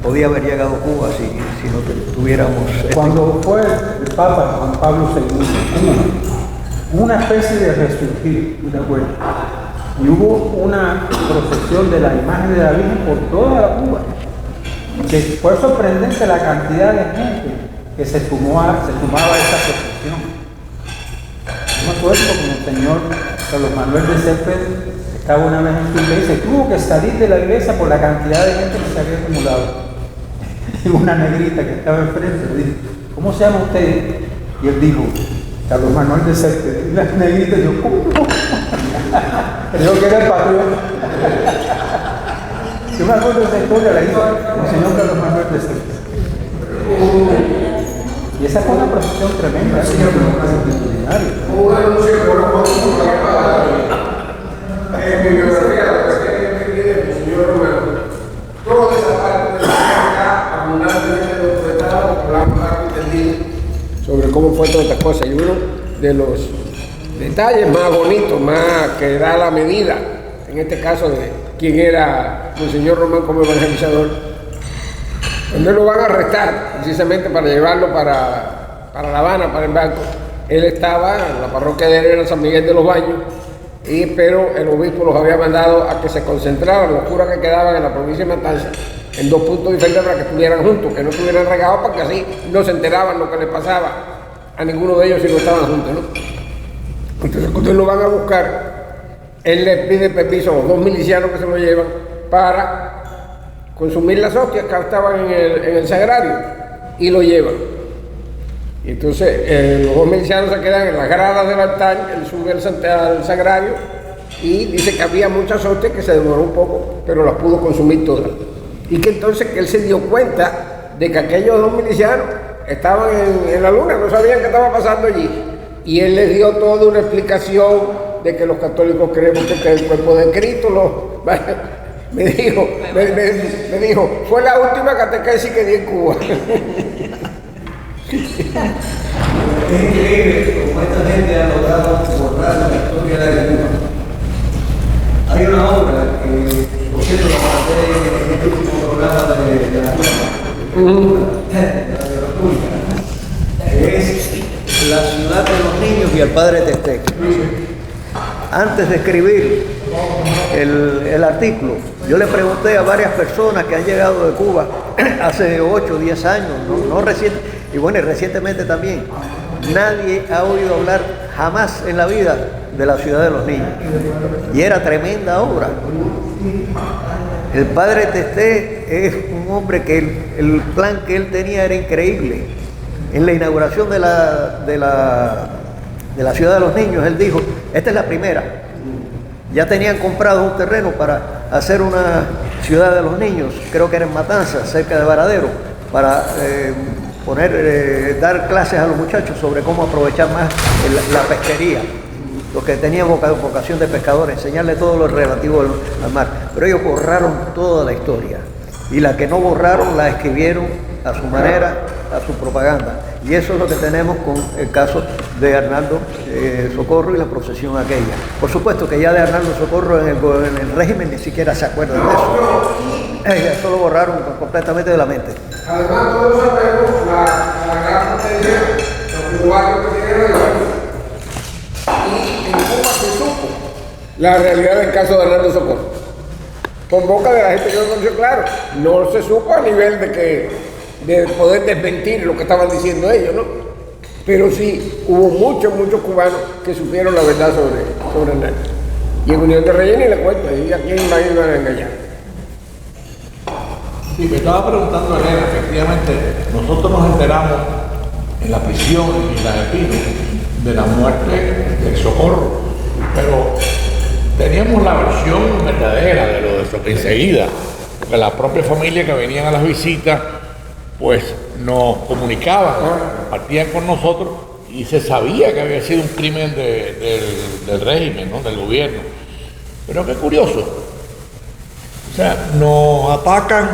B: podía haber llegado Cuba si no tuviéramos...
A: Cuando fue el Papa Juan Pablo II, hubo una especie de resurgir, ¿de acuerdo? Y hubo una procesión de la imagen de la Virgen por toda la Cuba. Que fue sorprendente la cantidad de gente que se sumaba a esa procesión. Yo me acuerdo como el señor Carlos Manuel de Céspedes estaba una vez en su iglesia y tuvo que salir de la iglesia por la cantidad de gente que se había acumulado. Y una negrita que estaba enfrente le dijo, ¿cómo se llama usted? Y él dijo, Carlos Manuel de Céspedes. Y la negrita dijo, ¿cómo? Creo que era el patrón. Yo me acuerdo de esa historia, la hizo el señor Carlos Manuel de Céspedes. Y esa fue una procesión tremenda, señor,
C: Un anuncio por en mi biografía, la que tiene el señor Romero, toda esa parte de la está abundantemente documentada por la entendido sobre cómo fue todas estas cosas. Y uno de los detalles más bonitos, más que da la medida, en este caso de quién era el señor Román como evangelizador, cuando lo van a arrestar, precisamente para llevarlo para La Habana, para el banco, él estaba en la parroquia de él, era San Miguel de los Baños, pero el obispo los había mandado a que se concentraran, los curas que quedaban en la provincia de Matanzas, en 2 puntos diferentes para que estuvieran juntos, que no estuvieran regados, porque así no se enteraban lo que les pasaba a ninguno de ellos si no estaban juntos, ¿no? Entonces, cuando lo van a buscar, él les pide permiso a los 2 milicianos que se lo llevan para consumir las hostias que estaban en el sagrario y lo llevan. Y entonces los 2 milicianos se quedan en las gradas del altar, él sube al sagrario y dice que había muchas hostias que se demoró un poco, pero las pudo consumir todas. Y que entonces que él se dio cuenta de que aquellos 2 milicianos estaban en la luna, no sabían qué estaba pasando allí. Y él les dio toda una explicación de que los católicos creemos que este es el cuerpo de Cristo. Me dijo, fue la última catequesis que di en Cuba.
B: Es increíble cómo esta gente ha logrado borrar la historia de Cuba. Hay una obra que, por cierto, la pasé en este último programa de la República, que es La ciudad de los niños y el padre Testé. Antes de escribir el artículo, yo le pregunté a varias personas que han llegado de Cuba hace 8 o 10 años, no reciente, y bueno, recientemente también. Nadie ha oído hablar jamás en la vida de la ciudad de los niños. Y era tremenda obra. El padre Testé es un hombre que el plan que él tenía era increíble. En la inauguración de la ciudad de los niños, él dijo, esta es la primera. Ya tenían comprado un terreno para hacer una ciudad de los niños, creo que era en Matanzas, cerca de Varadero, para dar clases a los muchachos sobre cómo aprovechar más la pesquería, los que tenían vocación de pescadores, enseñarles todo lo relativo al mar. Pero ellos borraron toda la historia, y la que no borraron la escribieron a su manera, a su propaganda. Y eso es lo que tenemos con el caso de Arnaldo Socorro y la procesión aquella. Por supuesto que ya de Arnaldo Socorro en el régimen ni siquiera se acuerdan de eso. Eso lo borraron completamente de la mente.
C: Además, todos sabemos la gran potencia, los cubanos que tienen relación. Y en Cuba se supo la realidad del caso de Arnaldo Socorro. Con boca de la gente que lo conoció, claro, no se supo a nivel de poder desmentir lo que estaban diciendo ellos, ¿no? Pero sí, hubo muchos cubanos que supieron la verdad sobre Arnaldo. Y en Unión de Reyes ni le cuento, y a quién iban a engañar.
G: Sí, me estaba preguntando Elena, efectivamente, nosotros nos enteramos en la prisión, en la Espinos, de la muerte del Socorro, pero teníamos la versión verdadera de lo de eso enseguida, porque la propia familia que venían a las visitas, pues nos comunicaban, partían con nosotros y se sabía que había sido un crimen del régimen, ¿no? Del gobierno. Pero qué curioso. O sea, nos atacan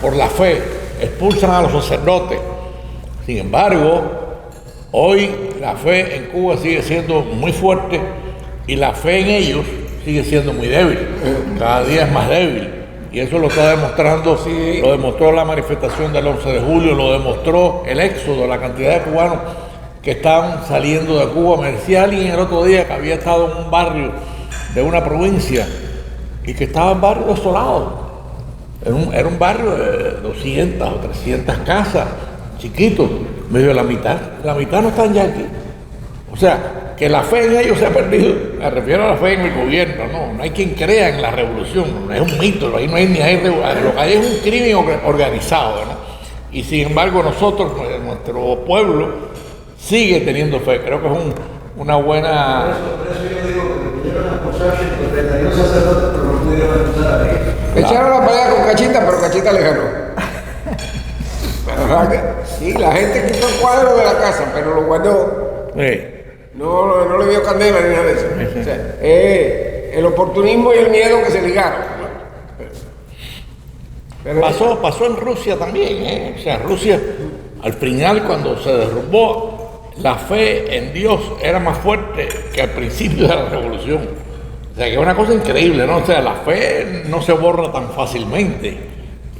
G: por la fe, expulsan a los sacerdotes. Sin embargo, hoy la fe en Cuba sigue siendo muy fuerte y la fe en ellos sigue siendo muy débil. Cada día es más débil. Y eso lo está demostrando, lo demostró la manifestación del 11 de julio, lo demostró el éxodo, la cantidad de cubanos que estaban saliendo de Cuba. Me decía alguien el otro día que había estado en un barrio de una provincia y que estaba en barrio desolado. Era un barrio de 200 o 300 casas, chiquitos. Me dijo, la mitad no están ya aquí. O sea, que la fe en ellos se ha perdido. Me refiero a la fe en el gobierno, no hay quien crea en la revolución, es un mito, ahí no hay ni hay revolución, lo que hay es un crimen organizado, ¿no? Y sin embargo nosotros, nuestro pueblo, sigue teniendo fe. Creo que es una buena...
B: Por eso yo digo que vinieron a esforzarse con 32 sacerdotes, pero no pudieron empezar a ver.
C: Echaron la pelea con Cachita, pero Cachita le ganó. Sí, la gente quitó el cuadro de la casa, pero lo guardó.
G: Sí.
C: No le dio candela ni nada de eso. O sea, el oportunismo y el miedo que se ligaron. Pero
G: Pasó en Rusia también, ¿eh? O sea, Rusia, al final, cuando se derrumbó, la fe en Dios era más fuerte que al principio de la revolución. O sea, que es una cosa increíble, ¿no? O sea, la fe no se borra tan fácilmente.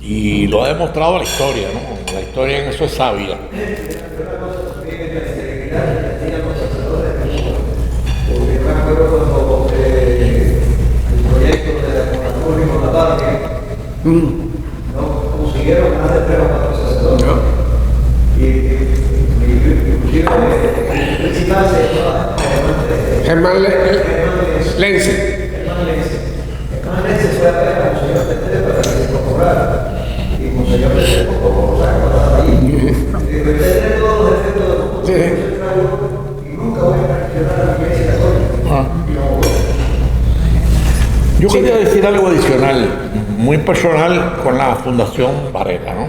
G: Y lo ha demostrado la historia, ¿no? La historia en eso es sabia.
B: Porque me acuerdo cuando el proyecto de la República de la Patria, ¿no? Consiguieron más de 3 o 4 sacerdotes. Y inclusive el principal se
C: Germán Lenzi.
B: Germán Lenzi fue a ver a Monseñor Petre para que se incorporara. Y Monseñor Petre como estaba ahí. Y dijo, usted tiene todos los efectos del mundo. Y nunca voy a cuestionar a la Iglesia Católica.
G: Yo quería decir algo adicional, muy personal, con la Fundación Varela, ¿no?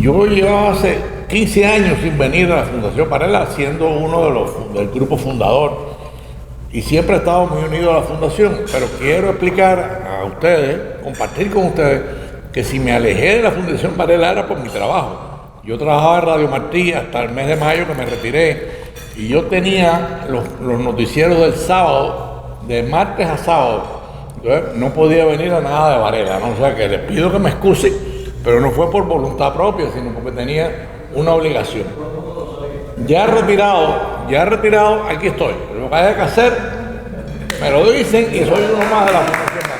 G: Yo llevaba hace 15 años sin venir a la Fundación Varela, siendo uno del grupo fundador, y siempre he estado muy unido a la Fundación, pero quiero explicar a ustedes, compartir con ustedes, que si me alejé de la Fundación Varela era por mi trabajo. Yo trabajaba en Radio Martí hasta el mes de mayo que me retiré, y yo tenía los noticieros del sábado, de martes a sábado. Entonces no podía venir a nada de Varela, ¿no? O sea que les pido que me excuse, pero no fue por voluntad propia, sino porque tenía una obligación. Ya retirado, aquí estoy. Lo que haya que hacer, me lo dicen y soy uno más de la Fundación Varela.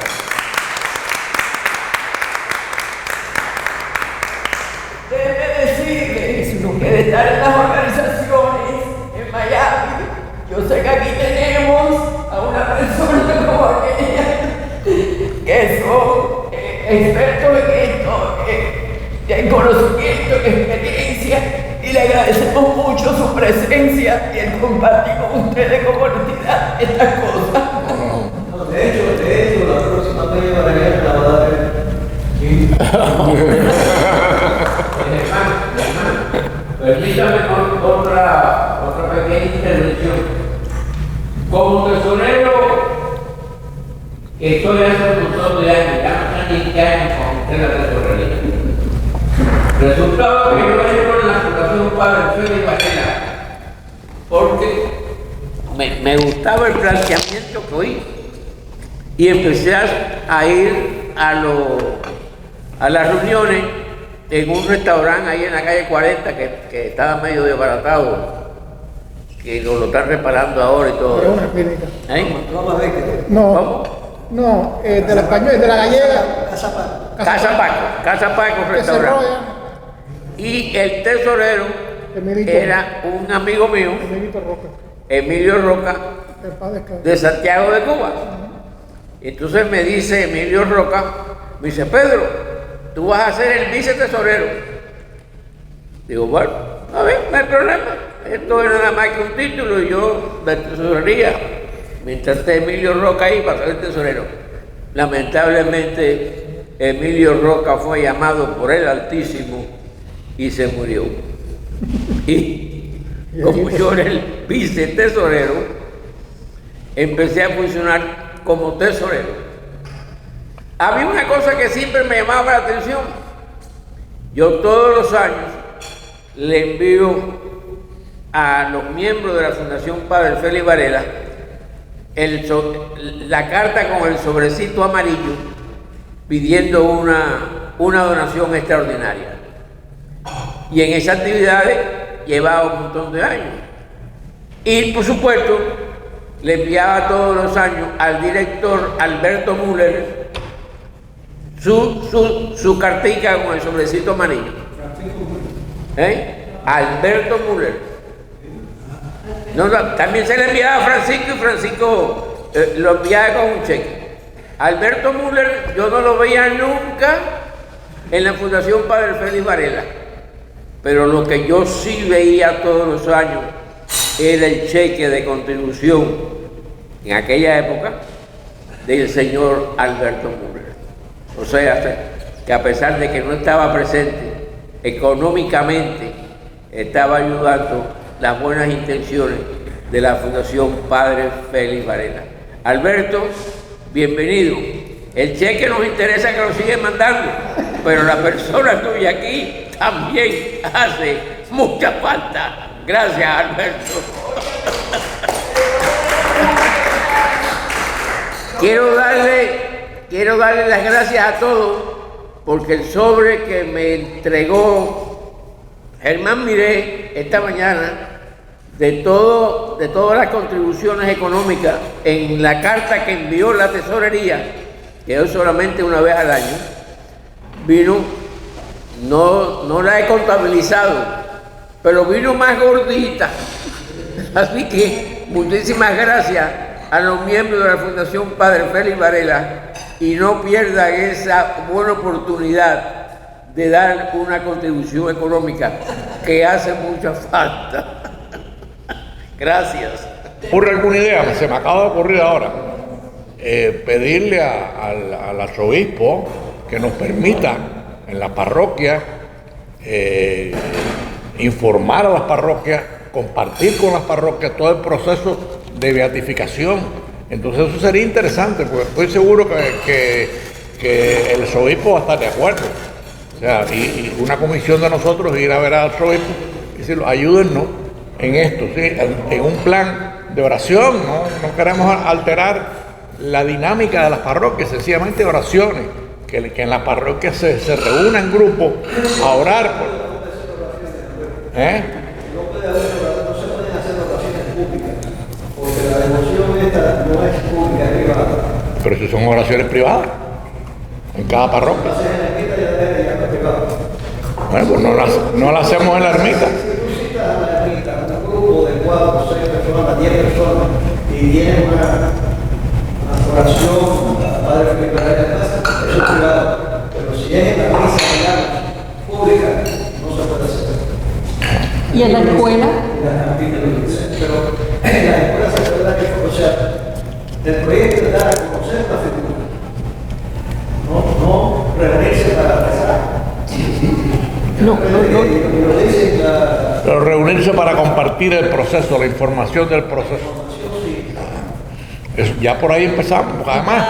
H: Debe decirle que de estar en las organizaciones en Miami, yo sé que aquí tenemos a una persona como aquella que son expertos en esto, en conocimiento, en experiencia, y le agradecemos mucho su presencia y el compartir con ustedes como honestidad estas cosas.
B: De hecho, la próxima peña Varela la va a dar
E: Permítame otra pequeña intervención. Como tesorero, que estoy hace un montón de años, ya no sé ni qué años comencé la tesorería. Resultado que yo entro en la Fundación Padre Félix Varela, porque me gustaba el planteamiento que oí y empecé a ir a las reuniones en un restaurante ahí en la calle 40 que estaba medio desbaratado, que lo están reparando ahora y todo.
F: Es una clínica.
E: ¿Eh?
F: No,
E: ¿Cómo?
F: no, de la española, de la gallega.
E: Casa Paco
F: Que cerró
E: restaurante.
F: ya.
E: Y el tesorero
F: Emilito.
E: era un amigo mío,
F: Emilito Roca.
E: Emilio Roca,
F: Que en paz descanse.
E: de Santiago de Cuba. Entonces me dice Emilio Roca, me dice, Pedro, tú vas a ser el vicetesorero. Digo, bueno, a ver, no hay problema. Esto es nada más que un título y yo de tesorería. Mientras esté Emilio Roca ahí para ser el tesorero. Lamentablemente, Emilio Roca fue llamado por el Altísimo y se murió. Y como yo era el vicetesorero, empecé a funcionar como tesorero. Había una cosa que siempre me llamaba la atención. Yo todos los años le envío a los miembros de la Fundación Padre Félix Varela la carta con el sobrecito amarillo pidiendo una donación extraordinaria. Y en esas actividades llevaba un montón de años. Y por supuesto, le enviaba todos los años al director Alberto Müller su cartica con el sobrecito amarillo. Alberto Müller. No, también se le enviaba a Francisco y Francisco lo enviaba con un cheque. Alberto Müller yo no lo veía nunca en la Fundación Padre Félix Varela, pero lo que yo sí veía todos los años era el cheque de contribución en aquella época del señor Alberto Müller. O sea, que a pesar de que no estaba presente económicamente, estaba ayudando las buenas intenciones de la Fundación Padre Félix Varela. Alberto, bienvenido. El cheque nos interesa que lo siguen mandando, pero la persona tuya aquí también hace mucha falta. Gracias, Alberto. Quiero darle las gracias a todos porque el sobre que me entregó Germán Miré esta mañana de todas las contribuciones económicas en la carta que envió la tesorería, que es solamente una vez al año, vino, no la he contabilizado, pero vino más gordita. Así que muchísimas gracias a los miembros de la Fundación Padre Félix Varela y no pierdan esa buena oportunidad de dar una contribución económica que hace mucha falta. Gracias.
G: ¿Ocurre alguna idea? Se me acaba de ocurrir ahora. Pedirle al arzobispo que nos permita en la parroquia informar a las parroquias, compartir con las parroquias todo el proceso de beatificación. Entonces eso sería interesante, porque estoy seguro que el arzobispo va a estar de acuerdo. O sea, y una comisión de nosotros ir a ver al arzobispo y decirlo, ayúdennos en esto, ¿sí? En un plan de oración, no queremos alterar la dinámica de las parroquias, sencillamente oraciones, que en la parroquia se reúna en grupo a orar.
B: No puede haber oraciones, no se pueden hacer oraciones públicas, porque la devoción esta no es pública, es privada.
G: Pero si son oraciones privadas, en cada parroquia. Bueno, pues no la hacemos en la ermita.
B: Un grupo de 4, 6 personas, 10 personas, y tienen una oración a Padre Félix Varela en casa, eso es privado. Pero si es en la misa, digamos, pública, no se puede hacer.
I: ¿Y en la escuela?
B: Pero en la escuela se puede dar, o sea, el proyecto es dar a conocer la figura, no reunirse para rezar.
G: Pero reunirse para compartir el proceso, la información del proceso. Ya por ahí empezamos, porque además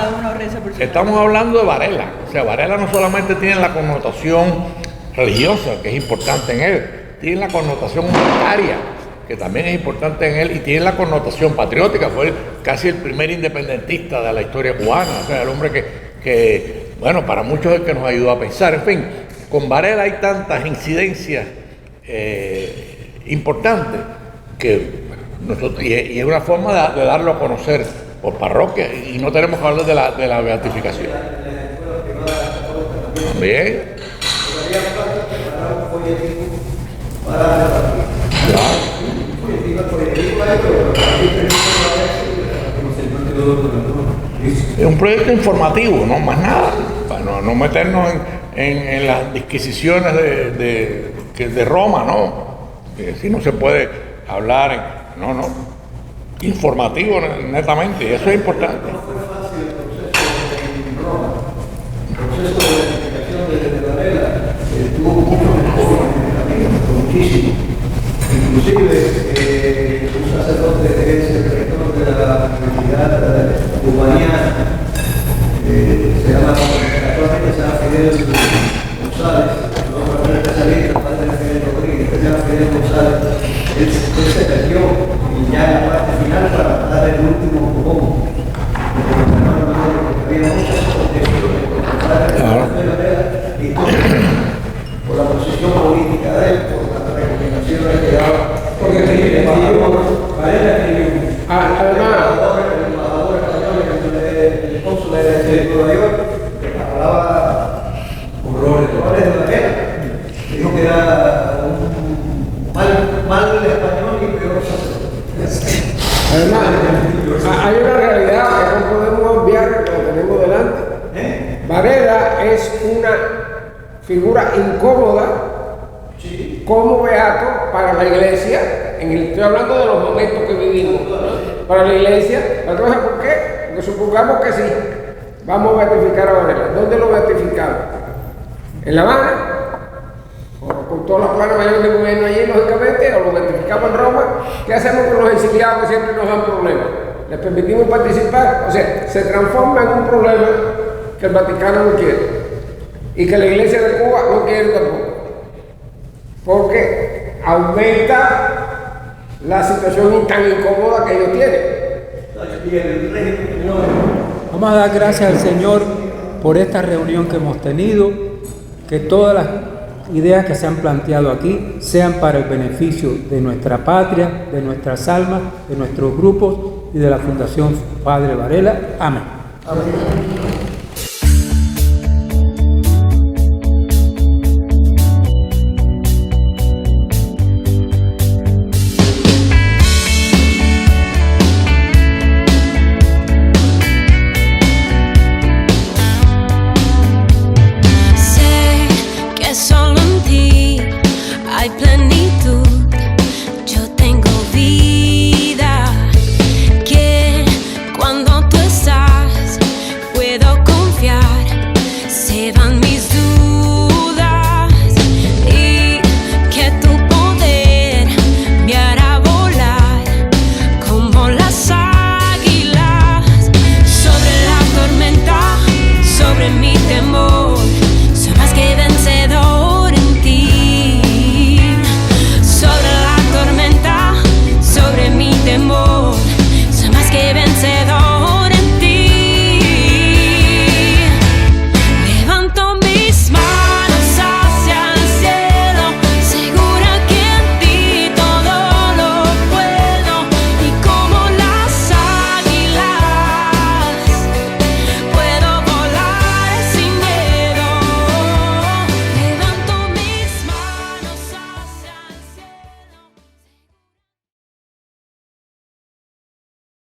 G: estamos hablando de Varela. O sea, Varela no solamente tiene la connotación religiosa, que es importante en él, tiene la connotación humanitaria, que también es importante en él, y tiene la connotación patriótica. Fue casi el primer independentista de la historia cubana, o sea, el hombre que bueno, para muchos es el que nos ayudó a pensar. En fin, con Varela hay tantas incidencias importantes que nosotros, y es una forma de darlo a conocer por parroquia, y no tenemos que hablar de la beatificación. También. Es un proyecto informativo, no más nada, para no meternos en las disquisiciones de Roma, ¿no? Que si no se puede hablar, no, informativo netamente, y eso es importante.
B: No fue fácil el proceso en Roma. El proceso de beatificación de Varela tuvo muchos jóvenes en el camino, muchísimo. Inclusive un sacerdote es el rector de la Universidad de cubaniana, se llama, actualmente se llama Fidel González, luego el especialista, el padre de Fidel Rodríguez, se llama Fidel González, él se perdió y ya en la parte final para dar el último empujón. Había muchas condiciones y por la posición política de él, por las recomendaciones que daba,
A: Porque el
B: embajador español, el cónsul de Nueva York, que hablaba horrores de la guerra, dijo que era un mal español y peor sacerdote.
C: Además, hay una realidad que no podemos obviar que la tenemos delante. Varela es una figura incómoda como beato para la iglesia. Estoy hablando de los momentos que vivimos, ¿no? Para la iglesia. ¿La cosa por qué? Porque supongamos que sí, vamos a beatificar a Varela. ¿Dónde lo beatificamos? ¿En La Habana? O con todos los planes mayores de gobierno allí, lógicamente, o lo beatificamos en Roma. ¿Qué hacemos con los exiliados que siempre nos dan problemas? ¿Les permitimos participar? O sea, se transforma en un problema que el Vaticano no quiere y que la Iglesia de Cuba no quiere tampoco, porque aumenta la situación tan incómoda que ellos tienen.
A: Vamos a dar gracias al Señor por esta reunión que hemos tenido, que todas las ideas que se han planteado aquí sean para el beneficio de nuestra patria, de nuestras almas, de nuestros grupos y de la Fundación Padre Varela. Amén.
B: Amén.